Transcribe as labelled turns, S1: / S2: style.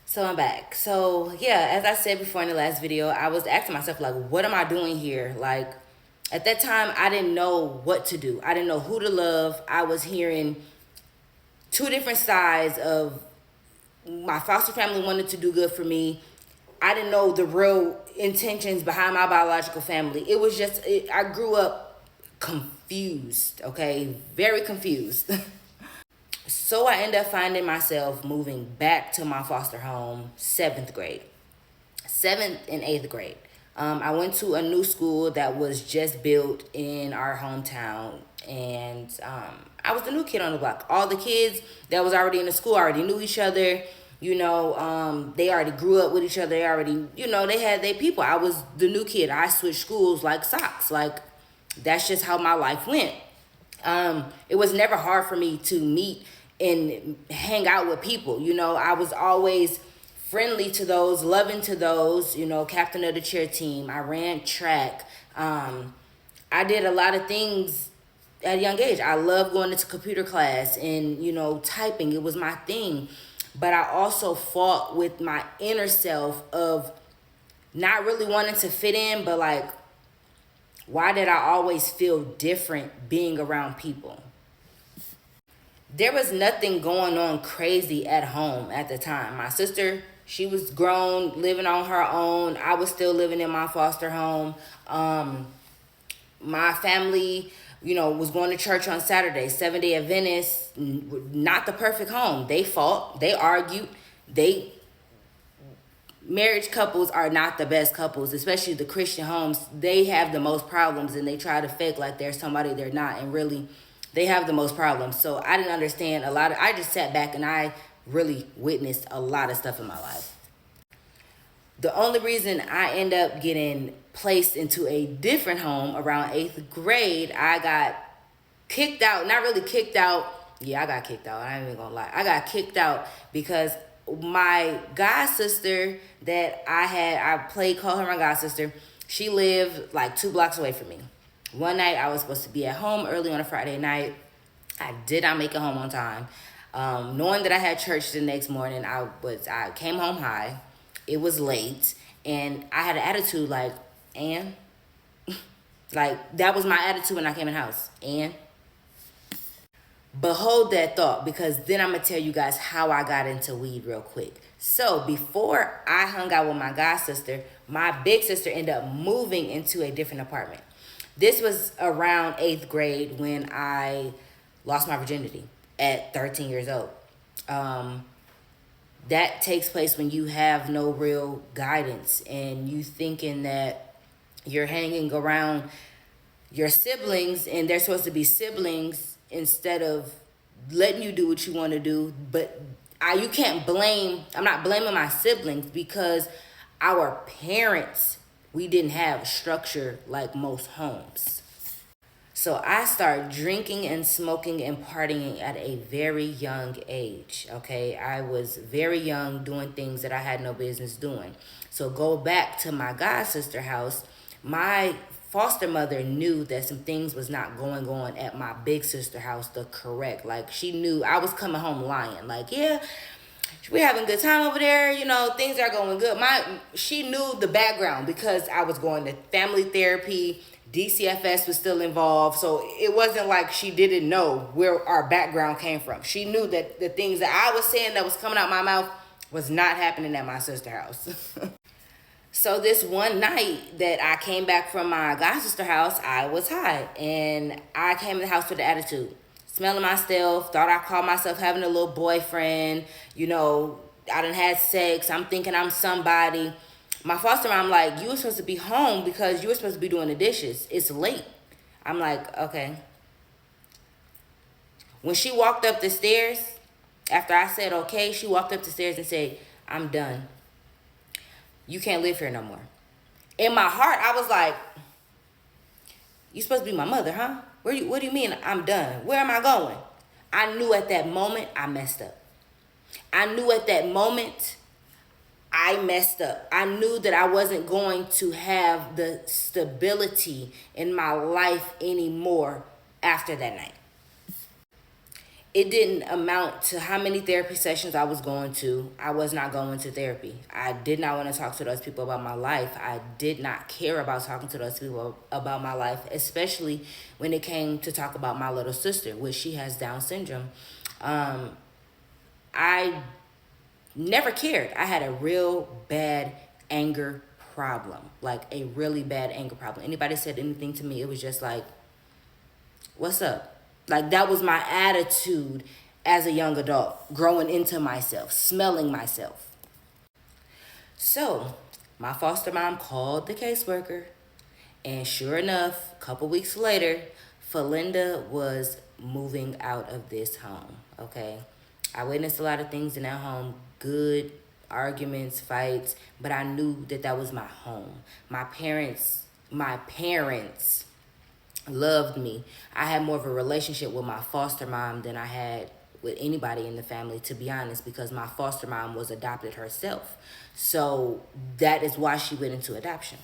S1: So I'm back. So yeah, as I said before in the last video, I was asking myself like, what am I doing here? Like at that time, I didn't know what to do. I didn't know who to love. I was hearing two different sides of my foster family wanted to do good for me. I didn't know the real intentions behind my biological family. It was just, I grew up confused, okay? Very confused. So I ended up finding myself moving back to my foster home, seventh grade, seventh and eighth grade. I went to a new school that was just built in our hometown, and I was the new kid on the block. All the kids that was already in the school already knew each other. They already grew up with each other. They already, they had their people. I was the new kid. I switched schools like socks. Like, that's just how my life went. It was never hard for me to meet and hang out with people. I was always friendly to those, loving to those, captain of the cheer team. I ran track. I did a lot of things at a young age. I loved going into computer class and, typing. It was my thing. But I also fought with my inner self of not really wanting to fit in, but like, why did I always feel different being around people? There was nothing going on crazy at home at the time. My sister, she was grown, living on her own. I was still living in my foster home. My family, was going to church on Saturday, Seventh-day Adventist, not the perfect home. They fought, they argued, marriage couples are not the best couples, especially the Christian homes. They have the most problems, and they try to fake like they're somebody they're not, and really they have the most problems. So I didn't understand a lot of, I just sat back and I really witnessed a lot of stuff in my life. The only reason I end up getting placed into a different home around eighth grade, I got kicked out. Not really kicked out. Yeah, I got kicked out. I ain't even gonna lie. I got kicked out because my god sister that call her my god sister. She lived like 2 blocks away from me. One night I was supposed to be at home early on a Friday night. I did not make it home on time. Knowing that I had church the next morning, I came home high. It was late, and I had an attitude like, and like that was my attitude when I came in the house. And behold that thought, because then I'm gonna tell you guys how I got into weed real quick. So before I hung out with my god sister, my big sister ended up moving into a different apartment. This was around eighth grade when I lost my virginity at 13 years old. That takes place when you have no real guidance and you thinking that you're hanging around your siblings and they're supposed to be siblings instead of letting you do what you want to do. But I'm not blaming my siblings because our parents, we didn't have structure like most homes. So I started drinking and smoking and partying at a very young age, okay? I was very young doing things that I had no business doing. So go back to my god sister house, my foster mother knew that some things was not going on at my big sister house the correct. Like, she knew I was coming home lying. Like, yeah, we're having a good time over there. Things are going good. She knew the background because I was going to family therapy. DCFS was still involved. So it wasn't like she didn't know where our background came from. She knew that the things that I was saying that was coming out my mouth was not happening at my sister's house. So this one night that I came back from my god sister house, I was high. And I came in the house with an attitude. Smelling myself, thought I called myself having a little boyfriend. I done had sex. I'm thinking I'm somebody. My foster mom like, you were supposed to be home because you were supposed to be doing the dishes. It's late. I'm like, okay. When she walked up the stairs, after I said okay, she walked up the stairs and said, I'm done. You can't live here no more. In my heart, I was like, you supposed to be my mother, huh? What do you mean I'm done? Where am I going? I knew at that moment I messed up. I knew at that moment I messed up. I knew that I wasn't going to have the stability in my life anymore after that night. it didn't amount to how many therapy sessions I was going to. I was not going to therapy. I did not want to talk to those people about my life. I did not care about talking to those people about my life, especially when it came to talk about my little sister, which she has Down syndrome. I never cared. I had a real bad anger problem, like a really bad anger problem. Anybody said anything to me, it was just like, what's up? Like, that was my attitude as a young adult, growing into myself, smelling myself. So, my foster mom called the caseworker, and sure enough, a couple weeks later, Felinda was moving out of this home, okay? I witnessed a lot of things in that home, good arguments, fights, but I knew that that was my home. My parents loved me. I had more of a relationship with my foster mom than I had with anybody in the family, to be honest, because my foster mom was adopted herself. So that is why she went into adoption.